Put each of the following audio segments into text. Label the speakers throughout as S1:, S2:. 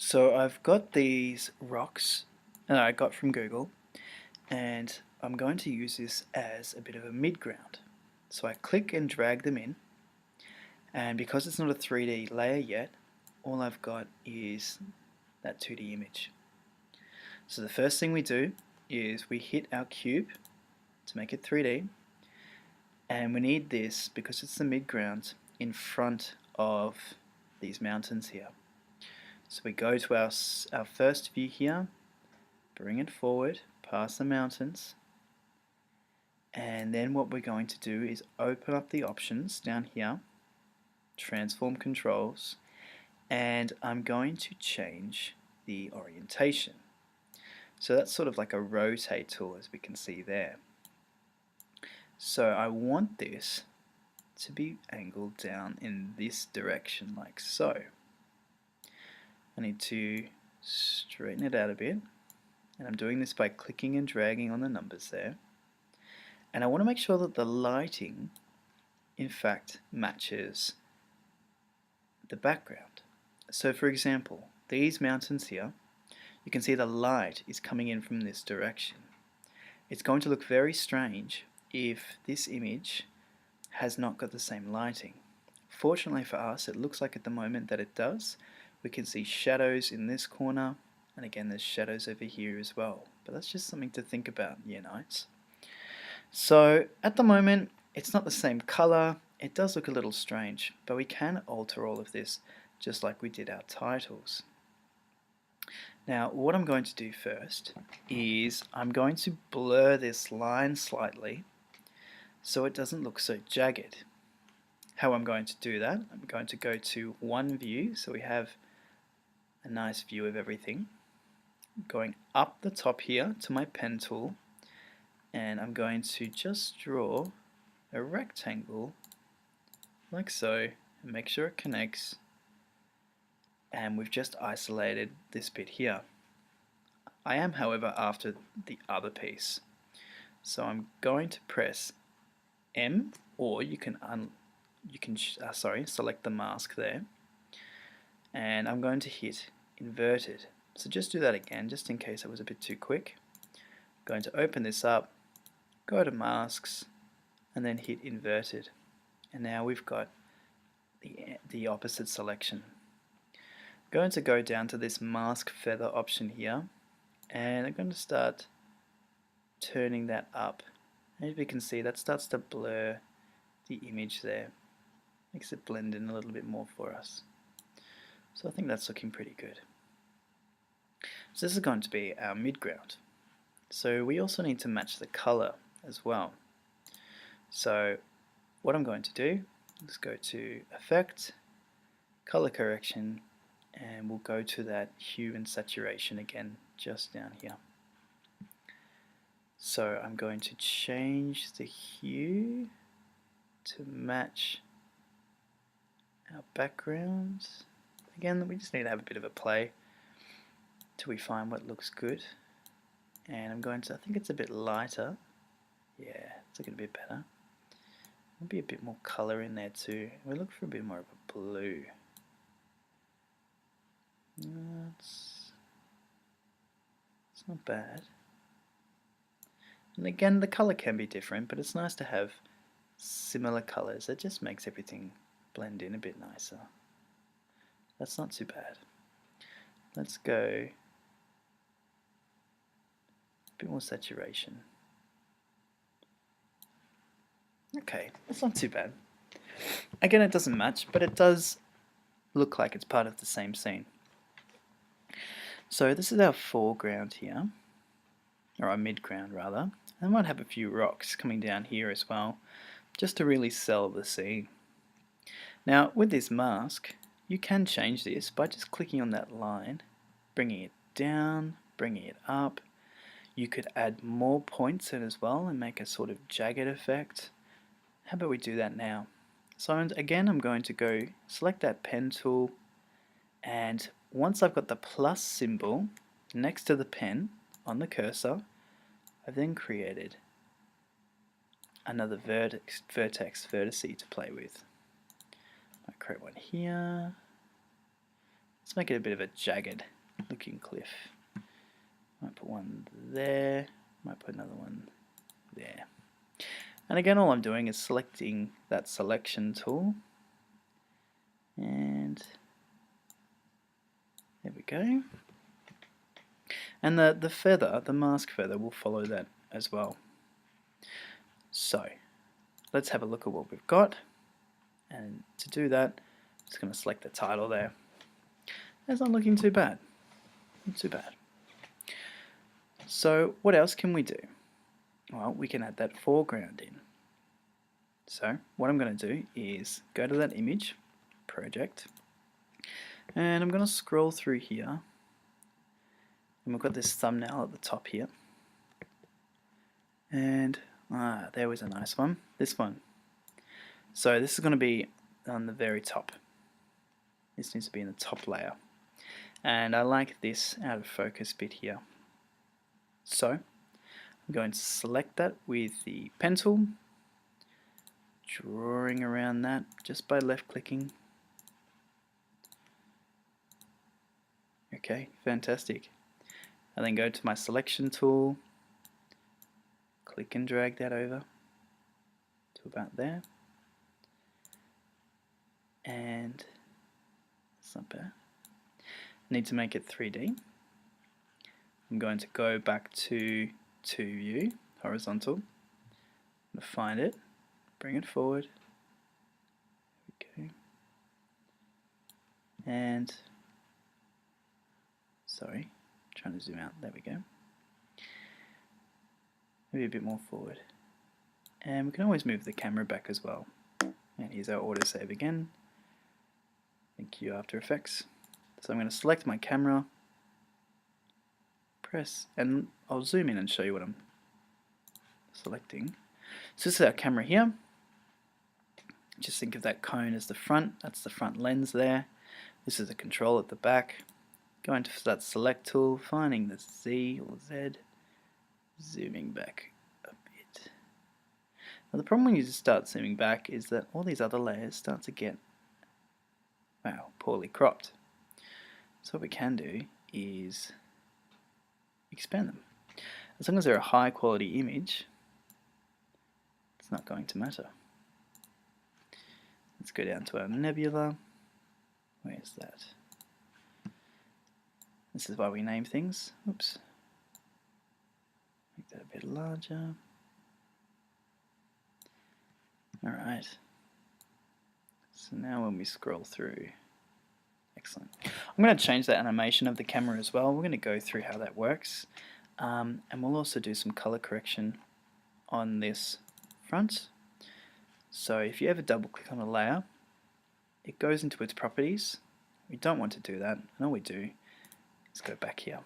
S1: So I've got these rocks that I got from Google, and I'm going to use this as a bit of a mid-ground. So I click and drag them in, and because it's not a 3D layer yet, all I've got is that 2D image. So the first thing we do is we hit our cube to make it 3D, and we need this, because it's the mid-ground, in front of these mountains here. So we go to our first view here, bring it forward past the mountains, and then what we're going to do is open up the options down here, transform controls, and I'm going to change the orientation. So that's sort of like a rotate tool, as we can see there. So I want this to be angled down in this direction, like so. I need to straighten it out a bit, and I'm doing this by clicking and dragging on the numbers there. And I want to make sure that the lighting in fact matches the background. So for example, these mountains here, you can see the light is coming in from this direction. It's going to look very strange if this image has not got the same lighting. Fortunately for us, it looks like at the moment that it does. We can see shadows in this corner, and again there's shadows over here as well. But that's just something to think about, Year Nights. So at the moment it's not the same color, it does look a little strange, but we can alter all of this just like we did our titles. Now what I'm going to do first is I'm going to blur this line slightly so it doesn't look so jagged. How I'm going to do that, I'm going to go to one view, so we have a nice view of everything. Going up the top here to my pen tool, and I'm going to just draw a rectangle like so, and make sure it connects, and we've just isolated this bit here. I am, however, after the other piece, so I'm going to press M, or you can select the mask there, and I'm going to hit inverted. So just do that again, just in case I was a bit too quick. I'm going to open this up, go to masks, and then hit inverted, and now we've got the opposite selection. I'm going to go down to this mask feather option here, and I'm going to start turning that up. As we can see, that starts to blur the image there, makes it blend in a little bit more for us. So I think that's looking pretty good. So this is going to be our mid-ground. So we also need to match the color as well. So what I'm going to do is go to Effect, Color Correction, and we'll go to that hue and saturation again, just down here. So I'm going to change the hue to match our background. Again, we just need to have a bit of a play till we find what looks good. And I'm going to, I think it's a bit lighter. Yeah, it's looking a bit better. Maybe a bit more colour in there too. We look for a bit more of a blue. It's not bad. And again, the colour can be different, but it's nice to have similar colours. It just makes everything blend in a bit nicer. That's not too bad. Let's go a bit more saturation. Okay, that's not too bad. Again, it doesn't match, but it does look like it's part of the same scene. So this is our foreground here, or our midground rather. I might have a few rocks coming down here as well, just to really sell the scene. Now with this mask, you can change this by just clicking on that line, bringing it down, bringing it up. You could add more points in as well and make a sort of jagged effect. How about we do that now? So again, I'm going to go select that pen tool, and once I've got the plus symbol next to the pen on the cursor, I've then created another vertex to play with. I create one here. Let's make it a bit of a jagged looking cliff. Might put one there, might put another one there. And again, all I'm doing is selecting that selection tool, and there we go. And the feather, the mask feather, will follow that as well. So let's have a look at what we've got, and to do that, I'm just going to select the title there. That's not looking too bad. Not too bad. So what else can we do? Well, we can add that foreground in. So what I'm going to do is go to that image, project, and I'm going to scroll through here, and we've got this thumbnail at the top here, and there was a nice one, this one. So this is going to be on the very top. This needs to be in the top layer, and I like this out of focus bit here. So I'm going to select that with the pen tool, drawing around that just by left clicking. Okay, fantastic. And then go to my selection tool, click and drag that over to about there, and it's not bad. Need to make it 3D. I'm going to go back to view, horizontal. I'm going to find it, bring it forward. Okay. And sorry, trying to zoom out. There we go. Maybe a bit more forward. And we can always move the camera back as well. And here's our autosave again. Thank you, After Effects. So I'm going to select my camera, press, and I'll zoom in and show you what I'm selecting. So this is our camera here. Just think of that cone as the front. That's the front lens there. This is a control at the back. Going to that select tool, finding the Z or Z, zooming back a bit. Now the problem when you just start zooming back is that all these other layers start to get, wow, poorly cropped. So what we can do is expand them. As long as they're a high quality image, it's not going to matter. Let's go down to our nebula. Where's that? This is why we name things. Oops. Make that a bit larger. Alright. So now when we scroll through, excellent. I'm going to change the animation of the camera as well. We're going to go through how that works. And we'll also do some color correction on this front. So if you ever double click on a layer, it goes into its properties. We don't want to do that, and all we do is go back here.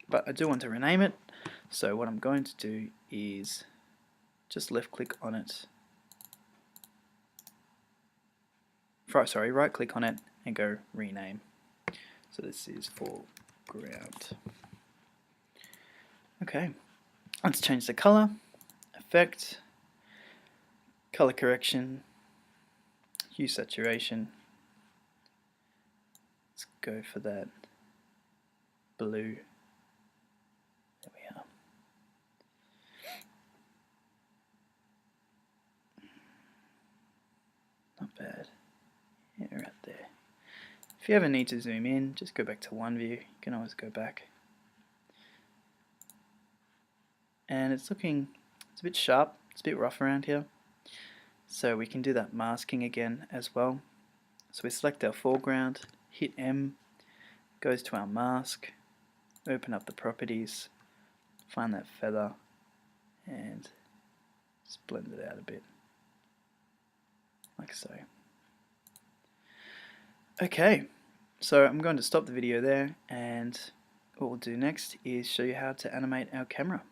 S1: But I do want to rename it, so what I'm going to do is just left click on it. Sorry, right click on it and go rename. So this is foreground. Okay, let's change the color, effect, color correction, hue saturation. Let's go for that blue. There we are. Not bad. Yeah, right there. If you ever need to zoom in, just go back to one view. You can always go back. And it's looking, it's a bit sharp, it's a bit rough around here. So we can do that masking again as well. So we select our foreground, hit M, goes to our mask, open up the properties, find that feather, and just blend it out a bit, like so. Okay, so I'm going to stop the video there, and what we'll do next is show you how to animate our camera.